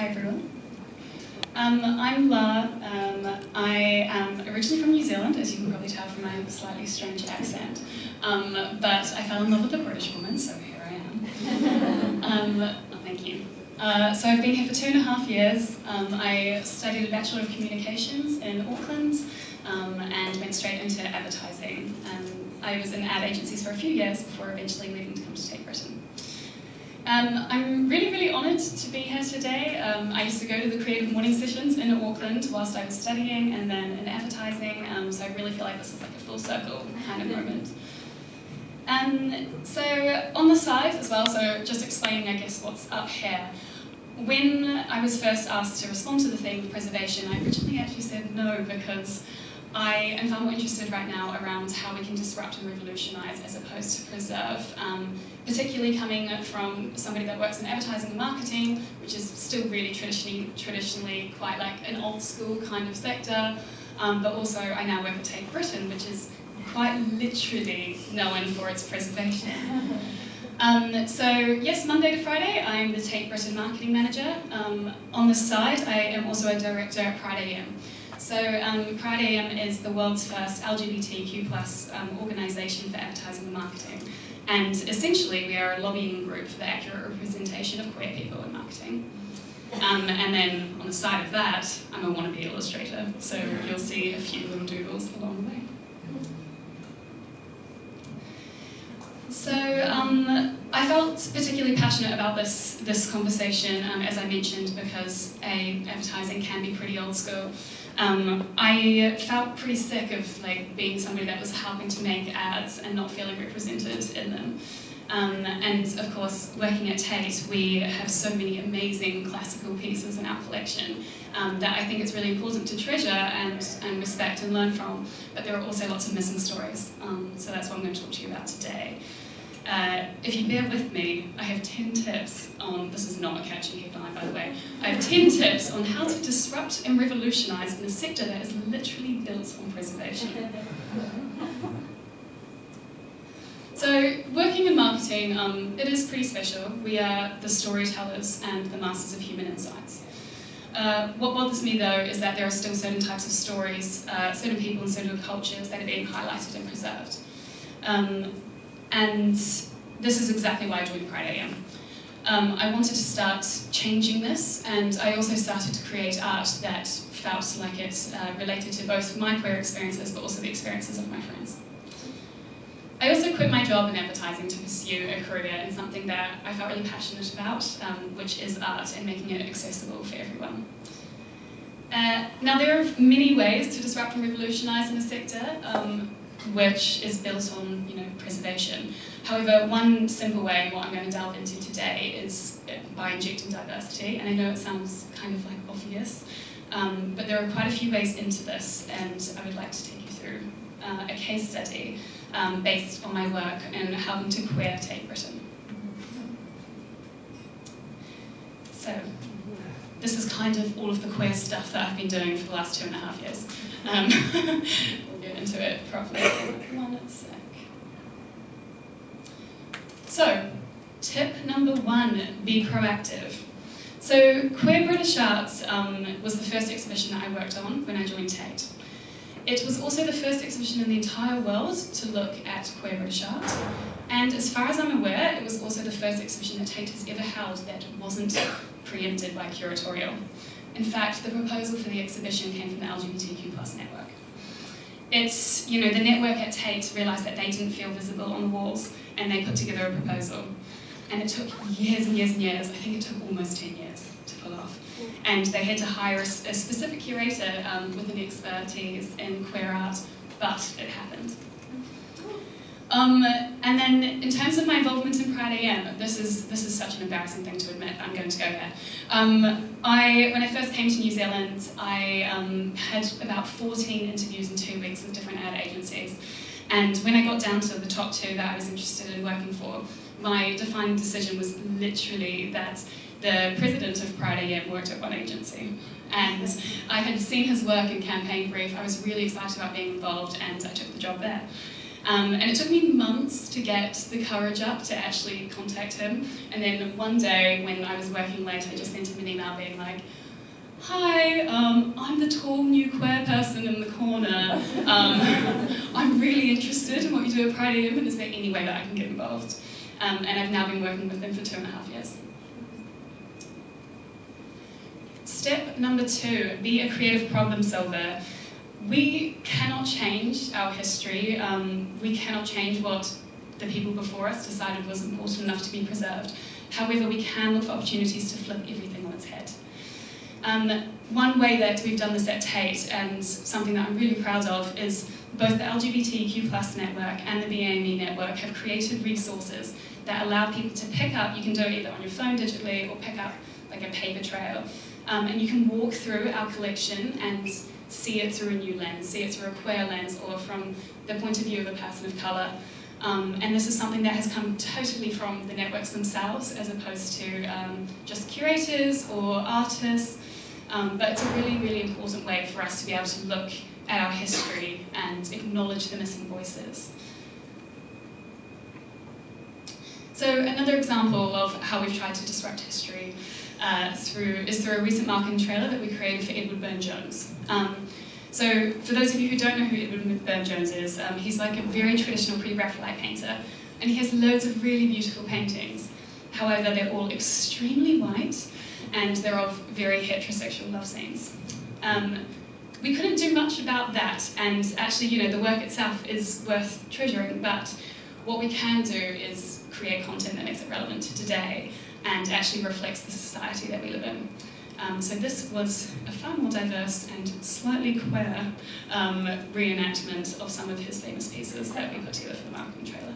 Hi everyone. I'm La. I am originally from New Zealand, as you can probably tell from my slightly strange accent. But I fell in love with a British woman, so here I am. Thank you. So I've been here for 2.5 years. I studied a Bachelor of Communications in Auckland and went straight into advertising. I was in ad agencies for a few years before eventually leaving to come to Take Britain. I'm really, really honoured to be here today. I used to go to the CreativeMornings sessions in Auckland whilst I was studying and then in advertising, so I really feel like this is like a full circle kind of moment. So on the side as well, so just explaining I guess what's up here. When I was first asked to respond to the theme of preservation, I originally actually said no because I am far more interested right now around how we can disrupt and revolutionise as opposed to preserve, particularly coming from somebody that works in advertising and marketing, which is still really traditionally quite like an old school kind of sector, but also I now work at Take Britain, which is quite literally known for its preservation. So yes, Monday to Friday, I'm the Take Britain marketing manager. On the side, I am also a director at Pride AM. So Pride AM is the world's first LGBTQ+ organisation for advertising and marketing. And essentially, we are a lobbying group for the accurate representation of queer people in marketing. And then on the side of that, I'm a wannabe illustrator. So you'll see a few little doodles along the way. So I felt particularly passionate about this conversation, as I mentioned, because advertising can be pretty old school. I felt pretty sick of being somebody that was helping to make ads and not feeling represented in them. And of course, working at Tate, we have so many amazing classical pieces in our collection that I think it's really important to treasure and respect and learn from. But there are also lots of missing stories, so that's what I'm going to talk to you about today. If you bear with me, I have 10 tips on, this is not a catchy headline by the way, I have 10 tips on how to disrupt and revolutionise in a sector that is literally built on preservation. So, working in marketing, it is pretty special. We are the storytellers and the masters of human insights. What bothers me though is that there are still certain types of stories, certain people and certain cultures that are being highlighted and preserved. And this is exactly why I joined Pride AM. I wanted to start changing this, and I also started to create art that felt like it related to both my queer experiences, but also the experiences of my friends. I also quit my job in advertising to pursue a career in something that I felt really passionate about, which is art and making it accessible for everyone. Now, there are many ways to disrupt and revolutionise in the sector, which is built on, preservation. However, one simple way, and what I'm going to delve into today, is by injecting diversity. And I know it sounds kind of obvious, but there are quite a few ways into this, and I would like to take you through a case study based on my work in helping to queer Take Britain. So, this is kind of all of the queer stuff that I've been doing for the last 2.5 years. We'll get into it properly in 1 sec. So, tip number 1, be proactive. So, Queer British Arts was the first exhibition that I worked on when I joined Tate. It was also the first exhibition in the entire world to look at queer British art. And as far as I'm aware, it was also the first exhibition that Tate has ever held that wasn't preempted by curatorial. In fact, the proposal for the exhibition came from the LGBTQ+ network. It's, the network at Tate realised that they didn't feel visible on the walls, and they put together a proposal. And it took years and years and years, I think it took almost 10 years to pull off. And they had to hire a specific curator with an expertise in queer art, but it happened. And then in terms of my involvement in Pride AM, this is such an embarrassing thing to admit, I'm going to go there. When I first came to New Zealand, I had about 14 interviews in 2 weeks with different ad agencies. And when I got down to the top 2 that I was interested in working for, my defining decision was literally that the president of Pride AM worked at one agency. And I had seen his work in Campaign Brief, I was really excited about being involved, and I took the job there. And it took me months to get the courage up to actually contact him. And then one day when I was working late, I just sent him an email being like, "Hi, I'm the tall new queer person in the corner. I'm really interested in what you do at Pride AM, and is there any way that I can get involved?" And I've now been working with them for 2.5 years. Step number 2, be a creative problem solver. We cannot change our history. We cannot change what the people before us decided was important enough to be preserved. However, we can look for opportunities to flip everything on its head. One way that we've done this at Tate, and something that I'm really proud of, is both the LGBTQ+ network and the BAME network have created resources that allow people to pick up, you can do it either on your phone digitally or pick up like a paper trail, and you can walk through our collection and see it through a new lens, see it through a queer lens or from the point of view of a person of colour. And this is something that has come totally from the networks themselves as opposed to just curators or artists. But it's a really, really important way for us to be able to look at our history and acknowledge the missing voices. So another example of how we've tried to disrupt history is through a recent marketing trailer that we created for Edward Burne-Jones. So for those of you who don't know who Edward Burne-Jones is, he's like a very traditional pre-Raphaelite painter, and he has loads of really beautiful paintings. However, they're all extremely white, and they're of very heterosexual love scenes. We couldn't do much about that, and actually, you know, the work itself is worth treasuring, but what we can do is create content that makes it relevant to today and actually reflects the society that we live in. So this was a far more diverse and slightly queer reenactment of some of his famous pieces that we put together for the marketing trailer.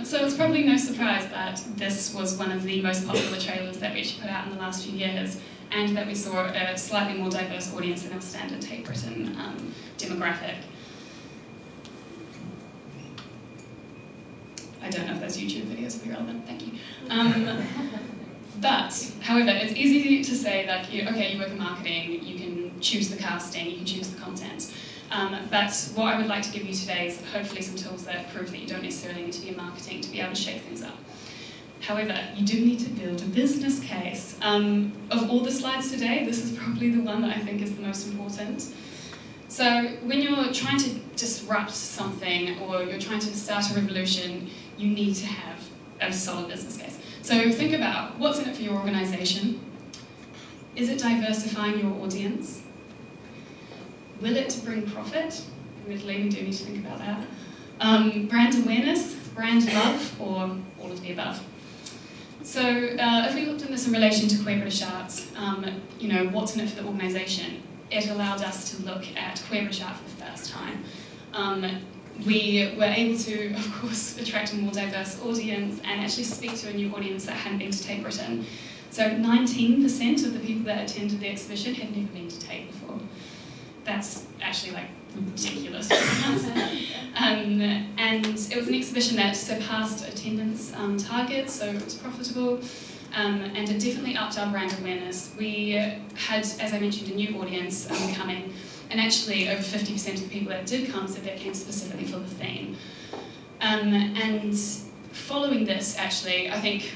So it's probably no surprise that this was one of the most popular trailers that we actually put out in the last few years, and that we saw a slightly more diverse audience than our standard Tate Britain demographic. I don't know if those YouTube videos will be relevant, thank you. But, however, it's easy to say that, okay, you work in marketing, you can choose the casting, you can choose the content. But what I would like to give you today is hopefully some tools that prove that you don't necessarily need to be in marketing to be able to shake things up. However, you do need to build a business case. Of all the slides today, this is probably the one that I think is the most important. So when you're trying to disrupt something or you're trying to start a revolution, you need to have a solid business case. So think about what's in it for your organisation. Is it diversifying your audience? Will it bring profit? Admittedly, we do need to think about that. Brand awareness, brand love, or all of the above. So if we looked at this in relation to Queer British Arts, what's in it for the organisation? It allowed us to look at Queer British Art for the first time. We were able to, of course, attract a more diverse audience and actually speak to a new audience that hadn't been to Tate Britain. So 19% of the people that attended the exhibition had never been to Tate before. That's actually like ridiculous. And it was an exhibition that surpassed attendance targets, so it was profitable, and it definitely upped our brand awareness. We had, as I mentioned, a new audience coming, and actually over 50% of the people that did come said they came specifically for the theme. And following this, actually, I think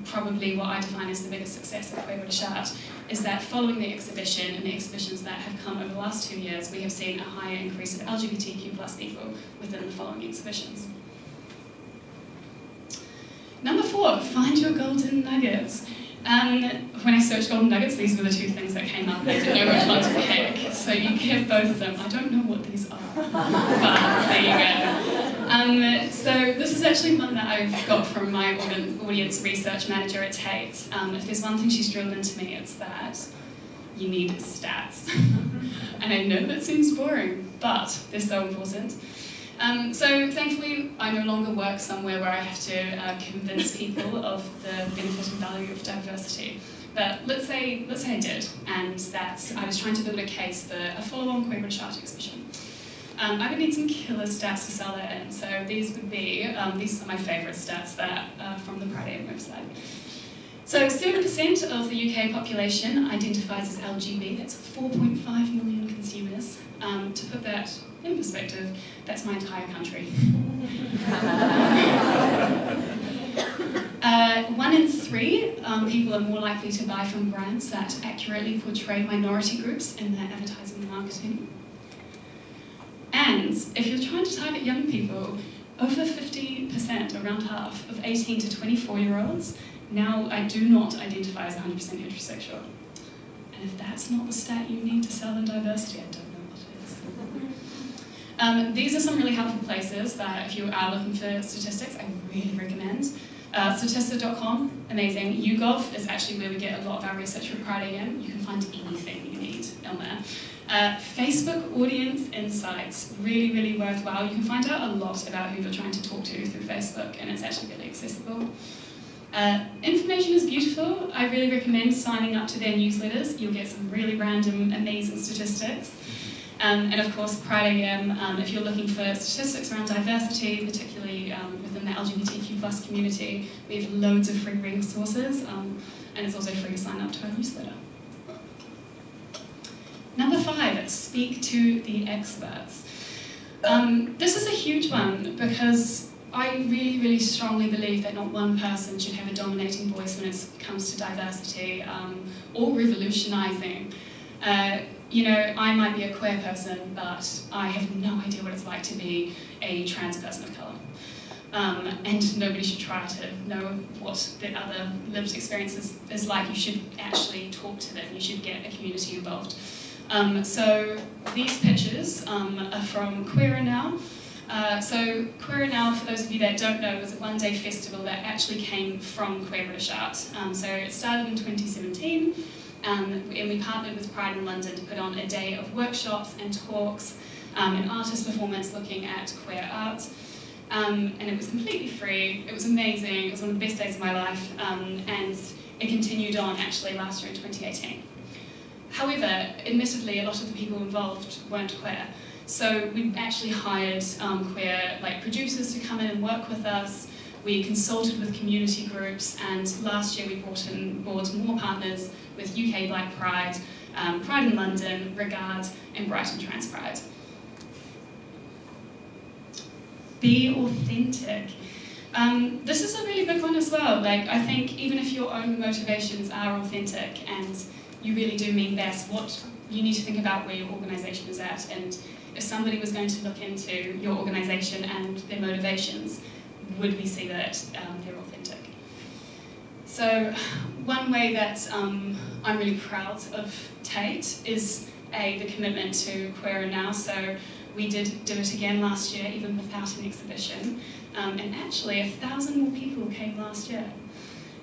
probably what I define as the biggest success of Queer British Art is that following the exhibition and the exhibitions that have come over the last 2 years, we have seen a higher increase of LGBTQ+ people within the following exhibitions. Number 4, find your golden nuggets. When I searched golden nuggets, these were the 2 things that came up. I didn't know which one to pick, so you get both of them. I don't know what these are, but there you go. So this is actually one that I've got from my audience research manager at Tate. If there's one thing she's drilled into me, it's that you need stats. And I know that seems boring, but they're so important. So thankfully, I no longer work somewhere where I have to convince people of the benefit and value of diversity. But let's say I did, and that I was trying to build a case for a follow-on Queer British Art exhibition. I would need some killer stats to sell that in. So these would be, these are my favourite stats that from the Pride AM website. So 7% of the UK population identifies as LGB. That's 4.5 million consumers. To put that in perspective, that's my entire country. 1 in 3 people are more likely to buy from brands that accurately portray minority groups in their advertising and marketing. And if you're trying to target young people, over 50%, around half, of 18 to 24-year-olds now do not identify as 100% heterosexual. And if that's not the stat you need to sell in diversity, I don't know what is. These are some really helpful places that if you are looking for statistics, I really recommend. Statista.com, amazing. YouGov is actually where we get a lot of our research for Pride AM. You can find anything you need on there. Facebook Audience Insights, really, really worthwhile. You can find out a lot about who you're trying to talk to through Facebook, and it's actually really accessible. Information is beautiful. I really recommend signing up to their newsletters. You'll get some really random, amazing statistics. And of course, Pride AM, if you're looking for statistics around diversity, particularly within the LGBTQ+ community, we have loads of free resources, and it's also free to sign up to our newsletter. Number 5, speak to the experts. This is a huge one because I really, really strongly believe that not one person should have a dominating voice when it comes to diversity or revolutionising. You know, I might be a queer person, but I have no idea what it's like to be a trans person of colour. And nobody should try to know what the other lived experience is like. You should actually talk to them. You should get a community involved. So these pictures are from Queer Now. So Queer Now, for those of you that don't know, was a one-day festival that actually came from Queer British Art. So it started in 2017, and we partnered with Pride in London to put on a day of workshops and talks and artist performance looking at queer art. And it was completely free. It was amazing. It was one of the best days of my life, and it continued on actually last year in 2018. However, admittedly, a lot of the people involved weren't queer. So we actually hired queer producers to come in and work with us. We consulted with community groups, and last year we brought on board more partners with UK Black Pride, Pride in London, Regard, and Brighton Trans Pride. Be authentic. This is a really big one as well. I think even if your own motivations are authentic and you really do mean best, what you need to think about where your organisation is at, and if somebody was going to look into your organisation and their motivations, would we see that they're authentic? So one way that I'm really proud of Tate is the commitment to Queer Now. So we did do it again last year, even without an exhibition, and actually 1,000 more people came last year.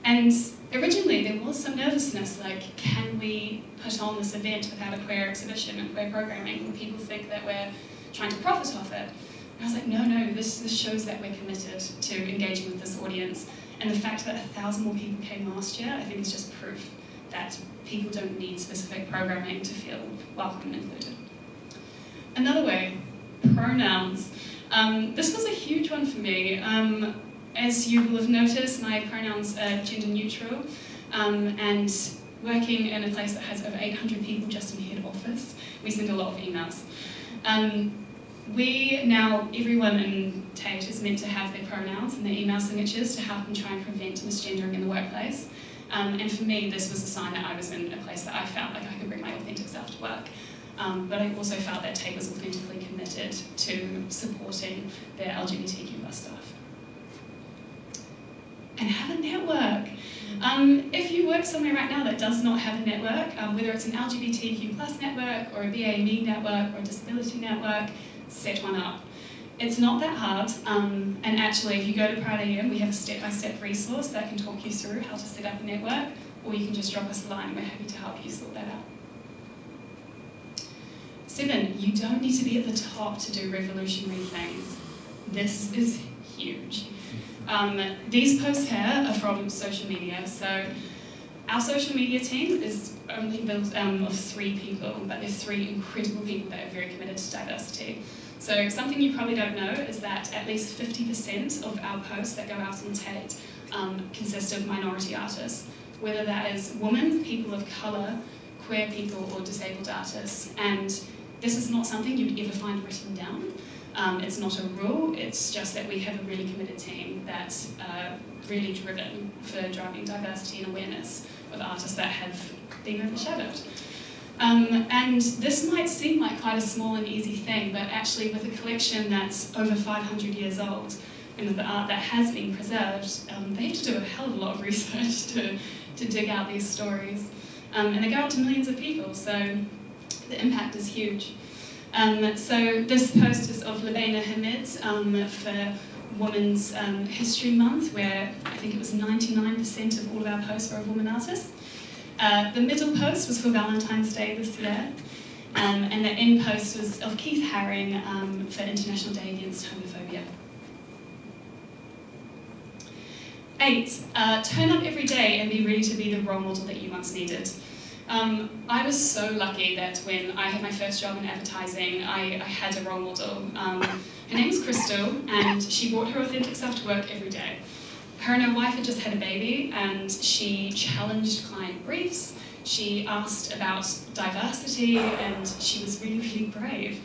And originally there was some nervousness, can we put on this event without a queer exhibition and queer programming? Will people think that we're trying to profit off it? And I was like, no, this shows that we're committed to engaging with this audience. And the fact that 1,000 more people came last year, I think is just proof that people don't need specific programming to feel welcome and included. Another way, pronouns. This was a huge one for me. As you will have noticed, my pronouns are gender neutral, and working in a place that has over 800 people just in head office, we send a lot of emails. everyone in Tate is meant to have their pronouns and their email signatures to help them try and prevent misgendering in the workplace. And for me, this was a sign that I was in a place that I felt like I could bring my authentic self to work. But I also felt that Tate was authentically committed to supporting their LGBTQ+ staff. And have a network. If you work somewhere right now that does not have a network, whether it's an LGBTQ+ network or a BAME network or a disability network, set one up. It's not that hard, and actually if you go to Pride AM, we have a step-by-step resource that can talk you through how to set up a network, or you can just drop us a line and we're happy to help you sort that out. 7, you don't need to be at the top to do revolutionary things. This is huge. These posts here are from social media. So our social media team is only built of 3 people, but they're 3 incredible people that are very committed to diversity. So something you probably don't know is that at least 50% of our posts that go out on Tate consist of minority artists, whether that is women, people of colour, queer people, or disabled artists. And this is not something you'd ever find written down. It's not a rule, it's just that we have a really committed team that's really driven for driving diversity and awareness of artists that have been overshadowed. And this might seem like quite a small and easy thing, but actually with a collection that's over 500 years old and with the art that has been preserved, they have to do a hell of a lot of research to dig out these stories. And they go out to millions of people, so the impact is huge. So this post is of Labena Hamid's for Women's History Month, where I think it was 99% of all of our posts were of women artists. The middle post was for Valentine's Day this year, and the end post was of Keith Haring for International Day Against Homophobia. 8, turn up every day and be ready to be the role model that you once needed. I was so lucky that when I had my first job in advertising, I had a role model. Her name was Crystal, and she brought her authentic self to work every day. Her and her wife had just had a baby, and she challenged client briefs, she asked about diversity, and she was really, really brave.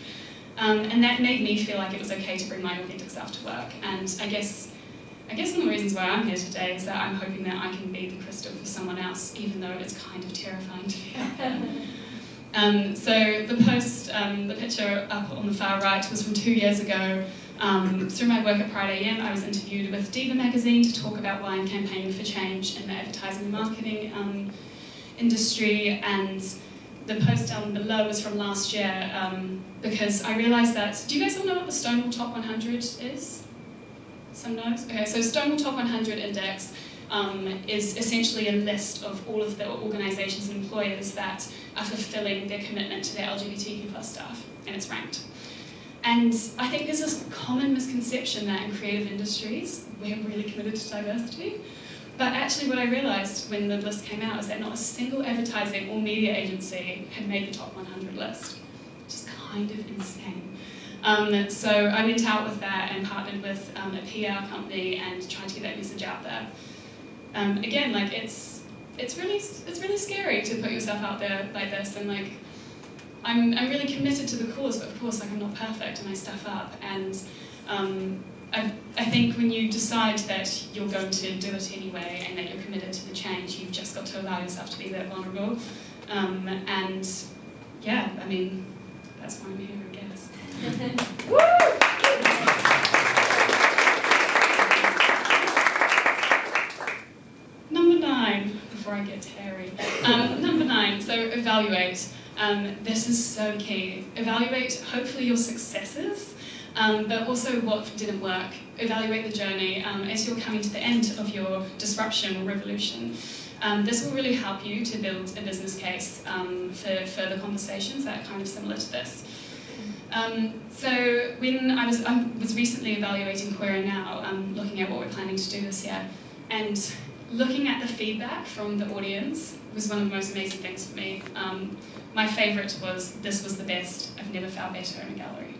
And that made me feel like it was okay to bring my authentic self to work. And I guess one of the reasons why I'm here today is that I'm hoping that I can be the Crystal for someone else, even though it's kind of terrifying to be out there. So the post, the picture up on the far right was from 2 years ago. Through my work at Pride AM, I was interviewed with Diva magazine to talk about why I'm campaigning for change in the advertising and marketing industry, and the post down below was from last year because I realised that, do you guys all know what the Stonewall Top 100 is? Some knows? Okay, so Stonewall Top 100 Index is essentially a list of all of the organisations and employers that are fulfilling their commitment to their LGBTQ+ staff, and it's ranked. And I think there's this common misconception that in creative industries, we're really committed to diversity. But actually what I realised when the list came out is that not a single advertising or media agency had made the top 100 list, which is kind of insane. So I went out with that and partnered with a PR company and tried to get that message out there. Again, like it's really scary to put yourself out there like this, and like I'm really committed to the cause, but of course like I'm not perfect and I stuff up, and I think when you decide that you're going to do it anyway and that you're committed to the change, you've just got to allow yourself to be that vulnerable. And yeah, I mean, that's why I'm here, I guess. Number 9, before I get teary. Number 9, so evaluate. This is so key. Evaluate, hopefully, your successes, but also what didn't work. Evaluate the journey as you're coming to the end of your disruption or revolution. This will really help you to build a business case for further conversations that are kind of similar to this. So when I was recently evaluating Queer Now, looking at what we're planning to do this year, and looking at the feedback from the audience was one of the most amazing things for me. My favourite was, "This was the best, I've never felt better in a gallery."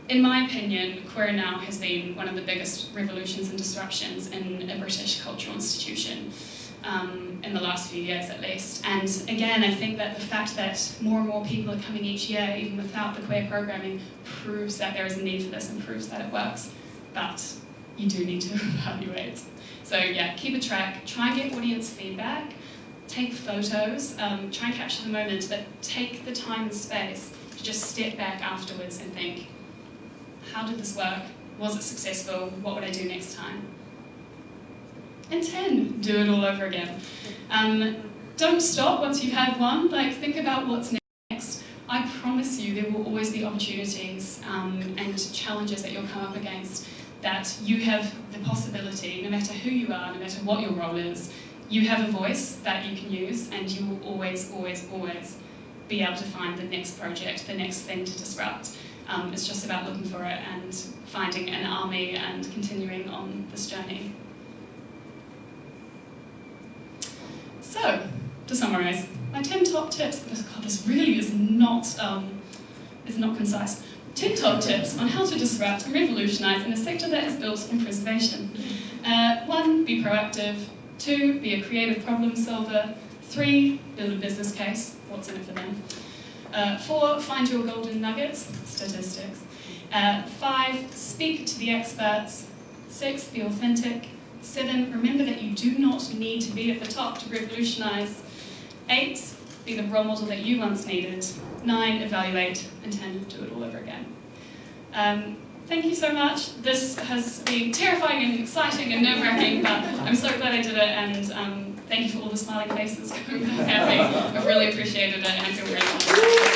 In my opinion, Queer Now has been one of the biggest revolutions and disruptions in a British cultural institution. in the last few years at least. And again, I think that the fact that more and more people are coming each year, even without the queer programming, proves that there is a need for this and proves that it works. But you do need to evaluate. So yeah, keep a track, try and get audience feedback, take photos, try and capture the moment, but take the time and space to just step back afterwards and think, how did this work? Was it successful? What would I do next time? And 10, do it all over again. Don't stop once you've had one, like think about what's next. I promise you there will always be opportunities and challenges that you'll come up against that you have the possibility, no matter who you are, no matter what your role is, you have a voice that you can use and you will always, always, always be able to find the next project, the next thing to disrupt. It's just about looking for it and finding an army and continuing on this journey. So, to summarise, my 10 top tips, God, this really is not concise. 10 top tips on how to disrupt and revolutionise in a sector that is built on preservation. 1, be proactive. 2, be a creative problem solver. 3, build a business case. What's in it for them? 4, find your golden nuggets, statistics. 5, speak to the experts. 6, be authentic. 7, remember that you do not need to be at the top to revolutionise. 8, be the role model that you once needed. 9, evaluate. And 10, do it all over again. Thank you so much. This has been terrifying and exciting and nerve-wracking, but I'm so glad I did it, and thank you for all the smiling faces coming back at me. I've really appreciated it, and I feel really